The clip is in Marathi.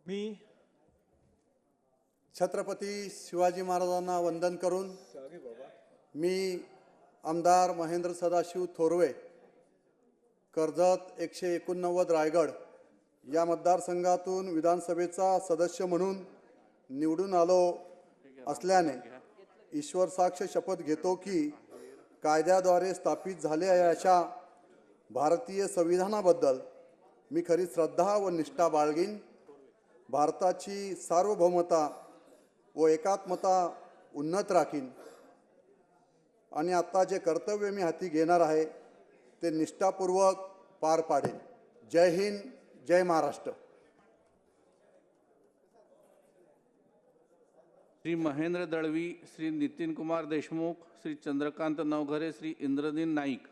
मी छत्रपती शिवाजी महाराजांना वंदन करून मी आमदार महेंद्र सदाशिव थोरवे कर्जत 189 रायगड या मतदारसंघातून विधानसभेचा सदस्य म्हणून निवडून आलो असल्याने ईश्वर साक्ष शपथ घेतो की कायद्याद्वारे स्थापित झालेल्या अशा भारतीय संविधानाबद्दल मी खरी श्रद्धा व निष्ठा बाळगीन। भारताची सार्वभौमता व एकात्मता उन्नत राखीन आणि आता जे कर्तव्य मी हाती घेणार आहे ते निष्ठापूर्वक पार पाडेन। जय हिंद, जय महाराष्ट्र। श्री महेंद्र दळवी, श्री नितीन कुमार देशमुख, श्री चंद्रकांत नवघरे, श्री इंद्रनील नाईक।